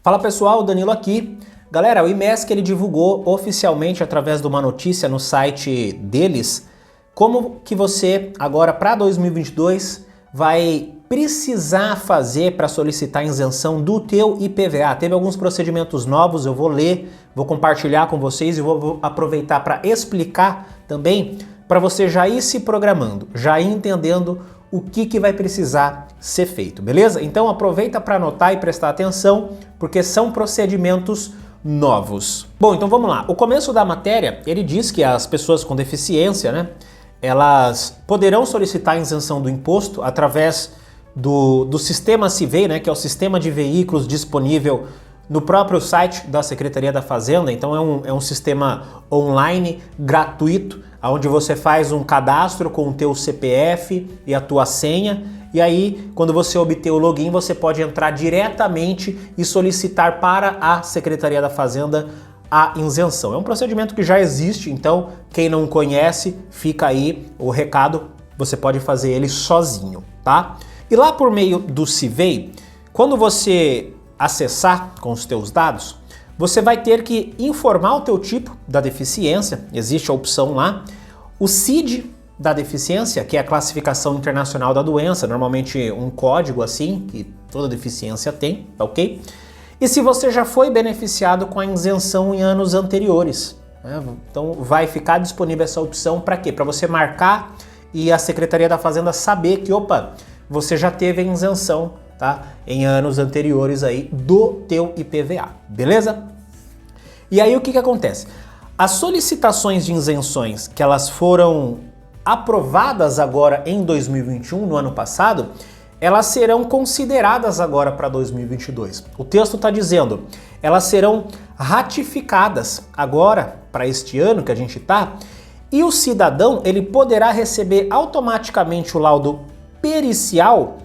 Fala pessoal, Danilo aqui. Galera, o IMESC ele divulgou oficialmente através de uma notícia no site deles como que você agora para 2022 vai precisar fazer para solicitar isenção do teu IPVA. Teve alguns procedimentos novos, eu vou ler, vou compartilhar com vocês e vou aproveitar para explicar também para você já ir se programando, já ir entendendo o que vai precisar ser feito, beleza? Então aproveita para anotar e prestar atenção, porque são procedimentos novos. Bom, então vamos lá. O começo da matéria, ele diz que as pessoas com deficiência, né, elas poderão solicitar a isenção do imposto através do sistema CIVEI, né, que é o sistema de veículos disponível no próprio site da Secretaria da Fazenda. Então é um sistema online gratuito, onde você faz um cadastro com o teu CPF e a tua senha, e aí quando você obter o login você pode entrar diretamente e solicitar para a Secretaria da Fazenda a isenção. É um procedimento que já existe, então quem não conhece, fica aí o recado, você pode fazer ele sozinho, tá? E lá por meio do CIVEI, quando você acessar com os teus dados, você vai ter que informar o teu tipo da deficiência, existe a opção lá, o CID da deficiência, que é a classificação internacional da doença, normalmente um código assim, que toda deficiência tem, tá ok? E se você já foi beneficiado com a isenção em anos anteriores, né? Então vai ficar disponível essa opção para quê? Para você marcar e a Secretaria da Fazenda saber que, opa, você já teve a isenção, tá? Em anos anteriores aí do teu IPVA, beleza? E aí o que acontece? As solicitações de isenções que elas foram aprovadas agora em 2021, no ano passado, elas serão consideradas agora para 2022. O texto está dizendo, elas serão ratificadas agora para este ano que a gente está, e o cidadão ele poderá receber automaticamente o laudo pericial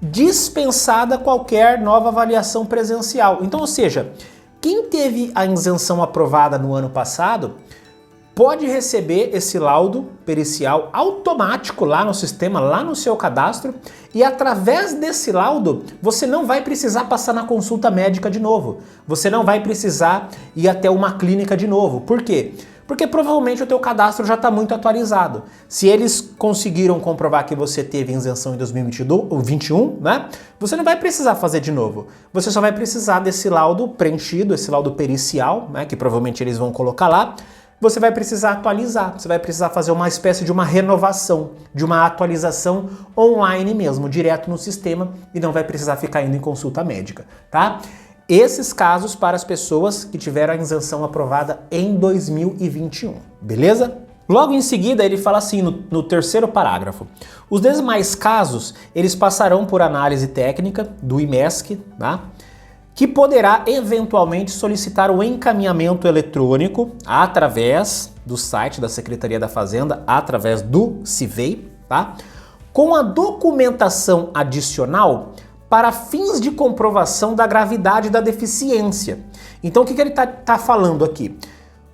dispensada qualquer nova avaliação presencial. Então, ou seja, quem teve a isenção aprovada no ano passado pode receber esse laudo pericial automático lá no sistema, lá no seu cadastro, e através desse laudo você não vai precisar passar na consulta médica de novo. Você não vai precisar ir até uma clínica de novo. Por quê? Porque provavelmente o teu cadastro já está muito atualizado. Se eles conseguiram comprovar que você teve isenção em 2021, né, você não vai precisar fazer de novo. Você só vai precisar desse laudo preenchido, esse laudo pericial, né, que provavelmente eles vão colocar lá. Você vai precisar atualizar, você vai precisar fazer uma espécie de uma renovação, de uma atualização online mesmo, direto no sistema, e não vai precisar ficar indo em consulta médica, tá? Esses casos para as pessoas que tiveram a isenção aprovada em 2021, beleza? Logo em seguida ele fala assim no terceiro parágrafo, os demais casos eles passarão por análise técnica do IMESC, tá? Que poderá eventualmente solicitar o encaminhamento eletrônico através do site da Secretaria da Fazenda, através do CIVEI, tá? Com a documentação adicional para fins de comprovação da gravidade da deficiência. Então o que ele tá falando aqui?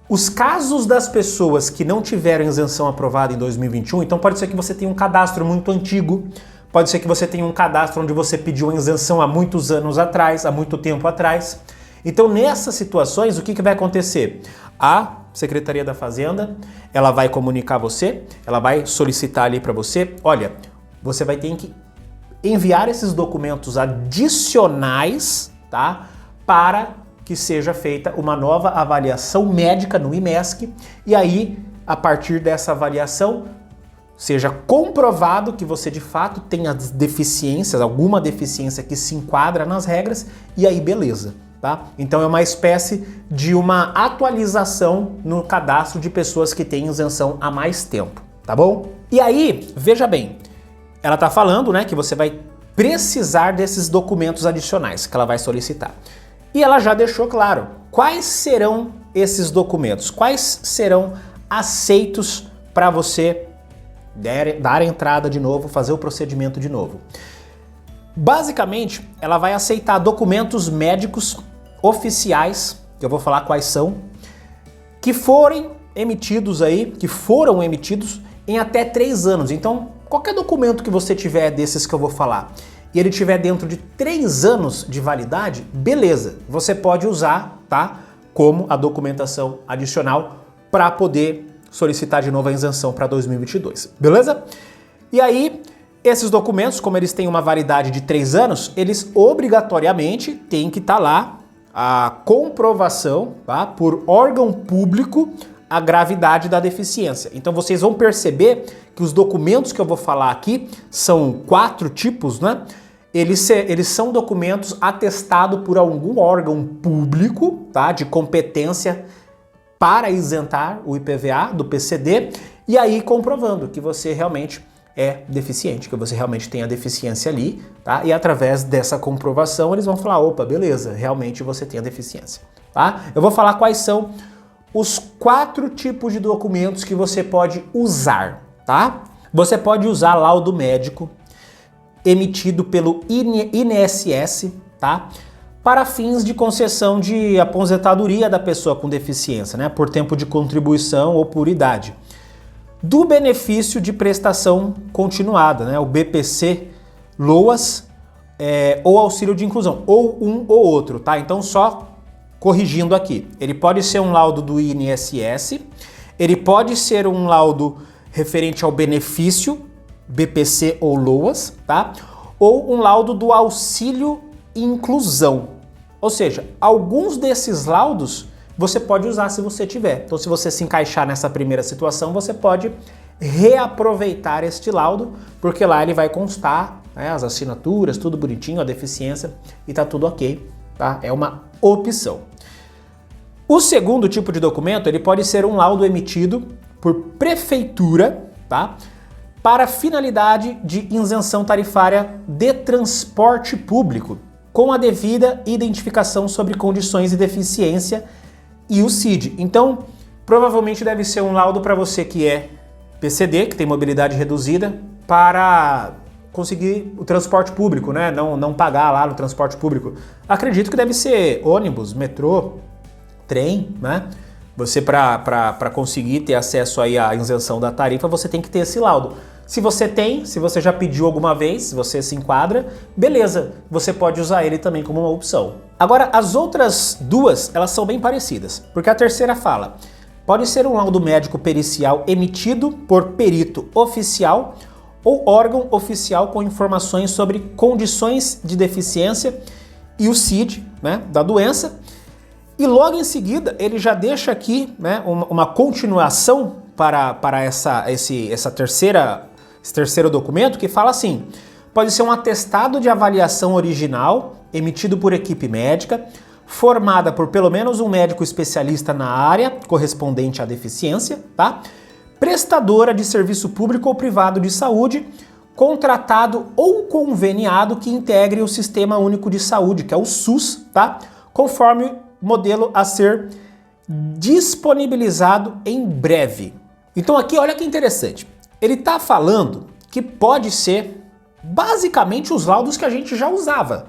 Os casos das pessoas que não tiveram isenção aprovada em 2021, então pode ser que você tenha um cadastro muito antigo, pode ser que você tenha um cadastro onde você pediu a isenção há muitos anos atrás, há muito tempo atrás. Então nessas situações o que vai acontecer? A Secretaria da Fazenda, ela vai comunicar você, ela vai solicitar ali para você, olha, você vai ter que enviar esses documentos adicionais, tá? Para que seja feita uma nova avaliação médica no IMESC, e aí, a partir dessa avaliação, seja comprovado que você de fato tem as deficiências, alguma deficiência que se enquadra nas regras, e aí beleza, tá? Então é uma espécie de uma atualização no cadastro de pessoas que têm isenção há mais tempo, tá bom? E aí, veja bem, ela tá falando, né, que você vai precisar desses documentos adicionais que ela vai solicitar. E ela já deixou claro quais serão esses documentos, quais serão aceitos para você dar entrada de novo, fazer o procedimento de novo. Basicamente, ela vai aceitar documentos médicos oficiais, que eu vou falar quais são, que foram emitidos em até 3 anos. Então, qualquer documento que você tiver desses que eu vou falar, e ele tiver dentro de 3 anos de validade, beleza, você pode usar, tá, como a documentação adicional para poder solicitar de novo a isenção para 2022, beleza? E aí, esses documentos, como eles têm uma validade de 3 anos, eles obrigatoriamente têm que estar lá a comprovação, tá, por órgão público a gravidade da deficiência. Então vocês vão perceber que os documentos que eu vou falar aqui são 4 tipos, né? Eles são documentos atestados por algum órgão público, tá, de competência para isentar o IPVA do PCD, e aí comprovando que você realmente é deficiente, que você realmente tem a deficiência ali, tá? E através dessa comprovação eles vão falar, opa, beleza, realmente você tem a deficiência, tá? Eu vou falar quais são os 4 tipos de documentos que você pode usar, tá? Você pode usar laudo médico emitido pelo INSS, tá? Para fins de concessão de aposentadoria da pessoa com deficiência, né? Por tempo de contribuição ou por idade. Do benefício de prestação continuada, né? O BPC, LOAS, ou auxílio de inclusão, ou um ou outro, tá? Então só corrigindo aqui, ele pode ser um laudo do INSS, ele pode ser um laudo referente ao benefício, BPC ou LOAS, tá? Ou um laudo do auxílio inclusão. Ou seja, alguns desses laudos você pode usar se você tiver. Então, se você se encaixar nessa primeira situação, você pode reaproveitar este laudo, porque lá ele vai constar, né, as assinaturas, tudo bonitinho, a deficiência, e tá tudo ok, tá? É uma opção. O segundo tipo de documento, ele pode ser um laudo emitido por prefeitura, tá? Para finalidade de isenção tarifária de transporte público, com a devida identificação sobre condições de deficiência e o CID. Então, provavelmente deve ser um laudo para você que é PCD, que tem mobilidade reduzida, para conseguir o transporte público, né? Não pagar lá no transporte público. Acredito que deve ser ônibus, metrô, trem, né? Você, para conseguir ter acesso aí à isenção da tarifa, você tem que ter esse laudo. Se você tem, se você já pediu alguma vez, se você se enquadra, beleza, você pode usar ele também como uma opção. Agora, as outras duas, elas são bem parecidas, porque a terceira fala, pode ser um laudo médico pericial emitido por perito oficial ou órgão oficial com informações sobre condições de deficiência e o CID, né, da doença. E logo em seguida, ele já deixa aqui, né, uma continuação para esse terceiro documento, que fala assim, pode ser um atestado de avaliação original emitido por equipe médica, formada por pelo menos um médico especialista na área correspondente à deficiência, tá? Prestadora de serviço público ou privado de saúde, contratado ou conveniado que integre o Sistema Único de Saúde, que é o SUS, tá? Conforme modelo a ser disponibilizado em breve. Então aqui olha que interessante, ele está falando que pode ser basicamente os laudos que a gente já usava.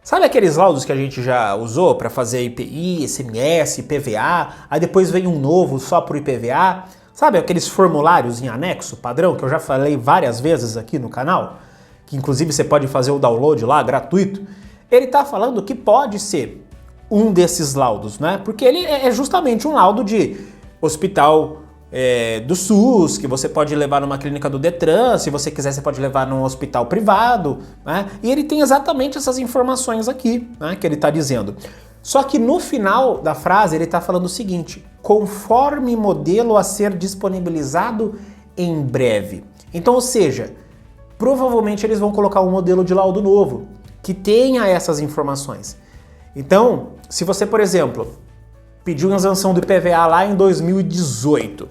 Sabe aqueles laudos que a gente já usou para fazer IPI, ICMS, IPVA, aí depois vem um novo só para o IPVA? Sabe aqueles formulários em anexo padrão que eu já falei várias vezes aqui no canal? Que inclusive você pode fazer o download lá gratuito. Ele está falando que pode ser um desses laudos, né? Porque ele é justamente um laudo de hospital do SUS, que você pode levar numa clínica do Detran, se você quiser você pode levar num hospital privado, né? E ele tem exatamente essas informações aqui, né, que ele está dizendo. Só que no final da frase ele está falando o seguinte, conforme modelo a ser disponibilizado em breve. Então, ou seja, provavelmente eles vão colocar um modelo de laudo novo, que tenha essas informações. Então, se você, por exemplo, pediu isenção do IPVA lá em 2018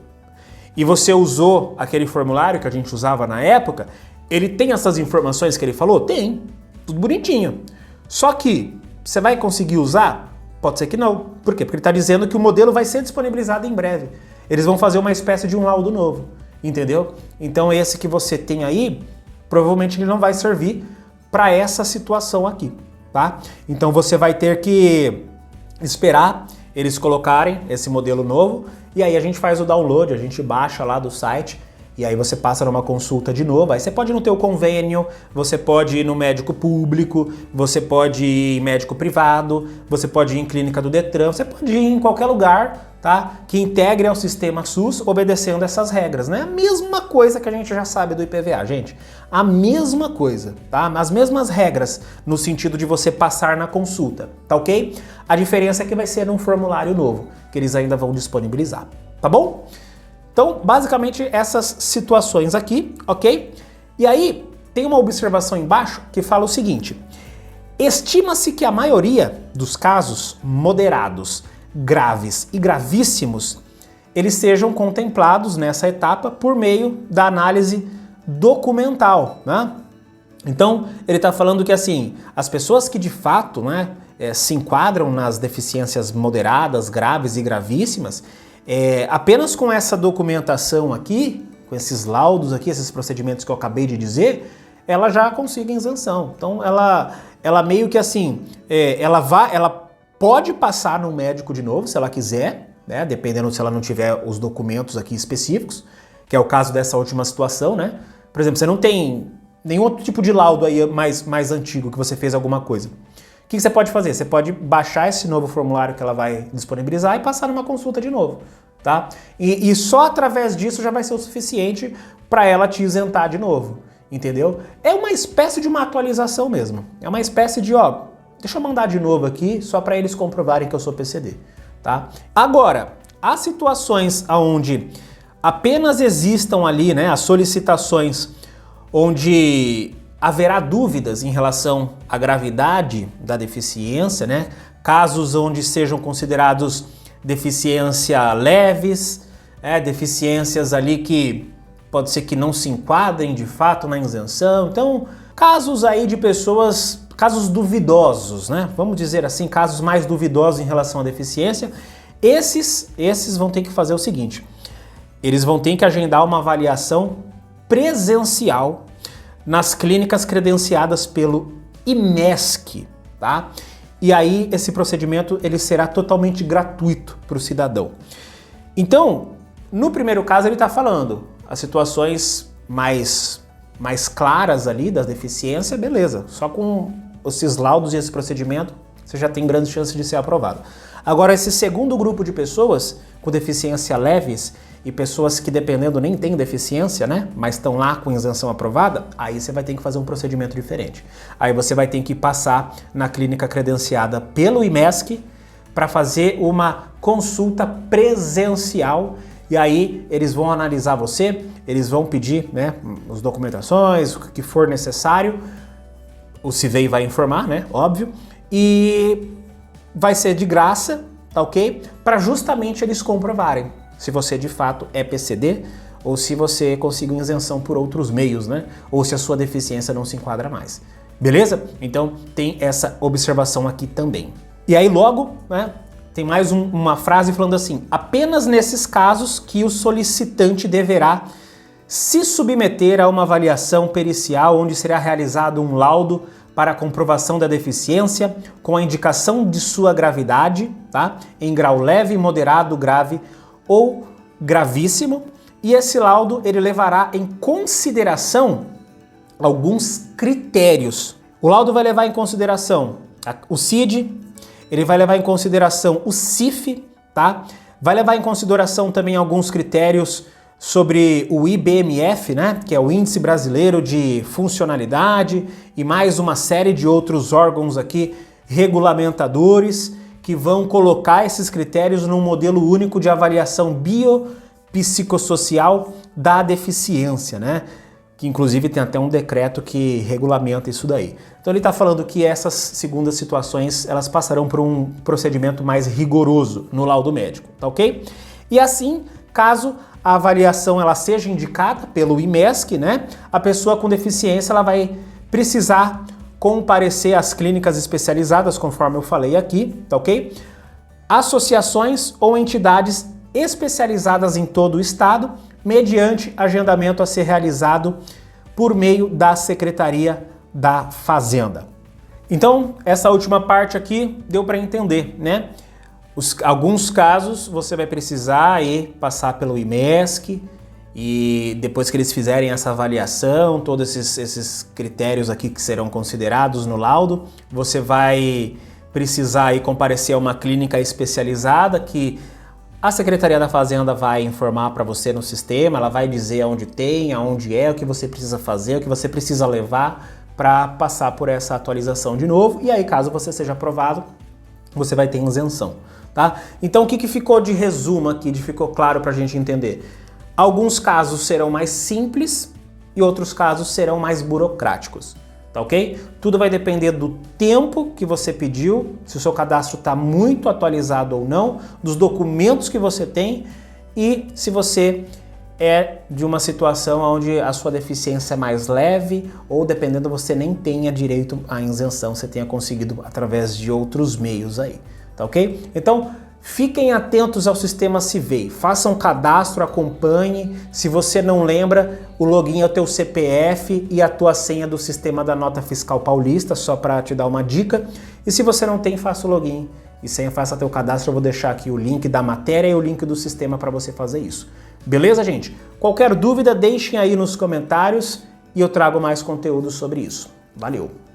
e você usou aquele formulário que a gente usava na época, ele tem essas informações que ele falou? Tem, tudo bonitinho. Só que você vai conseguir usar? Pode ser que não. Por quê? Porque ele está dizendo que o modelo vai ser disponibilizado em breve. Eles vão fazer uma espécie de um laudo novo, entendeu? Então esse que você tem aí, provavelmente ele não vai servir para essa situação aqui, tá? Então você vai ter que esperar eles colocarem esse modelo novo e aí a gente faz o download, a gente baixa lá do site E aí você passa numa consulta de novo, aí você pode ir no teu convênio, você pode ir no médico público, você pode ir em médico privado, você pode ir em clínica do Detran, você pode ir em qualquer lugar, tá? Que integre ao sistema SUS obedecendo essas regras, né? A mesma coisa que a gente já sabe do IPVA, gente. A mesma coisa, tá? As mesmas regras no sentido de você passar na consulta, tá ok? A diferença é que vai ser num formulário novo, que eles ainda vão disponibilizar, tá bom? Então, basicamente, essas situações aqui, ok? E aí, tem uma observação embaixo que fala o seguinte: estima-se que a maioria dos casos moderados, graves e gravíssimos, eles sejam contemplados nessa etapa por meio da análise documental, né? Então, ele está falando que, assim, as pessoas que de fato, né, se enquadram nas deficiências moderadas, graves e gravíssimas, apenas com essa documentação aqui, com esses laudos aqui, esses procedimentos que eu acabei de dizer, ela já consegue isenção. Então ela meio que assim, ela pode passar no médico de novo, se ela quiser, né? Dependendo se ela não tiver os documentos aqui específicos, que é o caso dessa última situação, né? Por exemplo, você não tem nenhum outro tipo de laudo aí mais antigo que você fez alguma coisa. O que você pode fazer? Você pode baixar esse novo formulário que ela vai disponibilizar e passar numa consulta de novo, tá? E só através disso já vai ser o suficiente para ela te isentar de novo, entendeu? É uma espécie de uma atualização mesmo. É uma espécie de, ó, deixa eu mandar de novo aqui só para eles comprovarem que eu sou PCD, tá? Agora, há situações onde apenas existam ali, né, as solicitações onde haverá dúvidas em relação à gravidade da deficiência, né? Casos onde sejam considerados deficiência leves, deficiências ali que pode ser que não se enquadrem de fato na isenção. Então, casos aí de pessoas, casos duvidosos, né? Vamos dizer assim, casos mais duvidosos em relação à deficiência, esses vão ter que fazer o seguinte: eles vão ter que agendar uma avaliação presencial nas clínicas credenciadas pelo IMESC, tá? E aí esse procedimento ele será totalmente gratuito para o cidadão. Então, no primeiro caso ele está falando as situações mais claras ali da deficiência, beleza. Só com esses laudos e esse procedimento você já tem grandes chances de ser aprovado. Agora, esse segundo grupo de pessoas com deficiência leves e pessoas que, dependendo, nem têm deficiência, né, mas estão lá com isenção aprovada, aí você vai ter que fazer um procedimento diferente. Aí você vai ter que passar na clínica credenciada pelo IMESC para fazer uma consulta presencial, e aí eles vão analisar você, eles vão pedir, né, as documentações, o que for necessário, o CIVEI vai informar, né, óbvio, e vai ser de graça, tá ok? Para justamente eles comprovarem se você de fato é PCD ou se você conseguiu isenção por outros meios, né? Ou se a sua deficiência não se enquadra mais. Beleza? Então tem essa observação aqui também. E aí logo, né, tem mais uma frase falando assim: apenas nesses casos que o solicitante deverá se submeter a uma avaliação pericial onde será realizado um laudo para a comprovação da deficiência com a indicação de sua gravidade, tá? Em grau leve, moderado, grave ou gravíssimo, e esse laudo ele levará em consideração alguns critérios. O laudo vai levar em consideração o CID, ele vai levar em consideração o CIF, tá? Vai levar em consideração também alguns critérios sobre o IBMF, né, que é o Índice Brasileiro de Funcionalidade, e mais uma série de outros órgãos aqui regulamentadores que vão colocar esses critérios num modelo único de avaliação biopsicossocial da deficiência, né? Que inclusive tem até um decreto que regulamenta isso daí. Então ele está falando que essas segundas situações elas passarão por um procedimento mais rigoroso no laudo médico, tá ok? E assim, caso a avaliação ela seja indicada pelo IMESC, né? A pessoa com deficiência ela vai precisar comparecer às clínicas especializadas, conforme eu falei aqui, tá ok? Associações ou entidades especializadas em todo o estado, mediante agendamento a ser realizado por meio da Secretaria da Fazenda. Então, essa última parte aqui deu para entender, né? Alguns casos você vai precisar passar pelo IMESC E depois que eles fizerem essa avaliação, todos esses critérios aqui que serão considerados no laudo, você vai precisar aí comparecer a uma clínica especializada que a Secretaria da Fazenda vai informar para você no sistema, ela vai dizer aonde tem, aonde é, o que você precisa fazer, o que você precisa levar para passar por essa atualização de novo. E aí, caso você seja aprovado, você vai ter isenção, tá? Então, o que ficou de resumo aqui, ficou claro para a gente entender? Alguns casos serão mais simples e outros casos serão mais burocráticos, tá ok? Tudo vai depender do tempo que você pediu, se o seu cadastro está muito atualizado ou não, dos documentos que você tem e se você é de uma situação onde a sua deficiência é mais leve ou, dependendo, você nem tenha direito à isenção, você tenha conseguido através de outros meios aí, tá ok? Então, fiquem atentos ao sistema CIVEI, façam cadastro, acompanhe. Se você não lembra, o login é o teu CPF e a tua senha do sistema da Nota Fiscal Paulista, só para te dar uma dica. E se você não tem, faça o login e senha, faça teu cadastro. Eu vou deixar aqui o link da matéria e o link do sistema para você fazer isso. Beleza, gente? Qualquer dúvida, deixem aí nos comentários e eu trago mais conteúdo sobre isso. Valeu!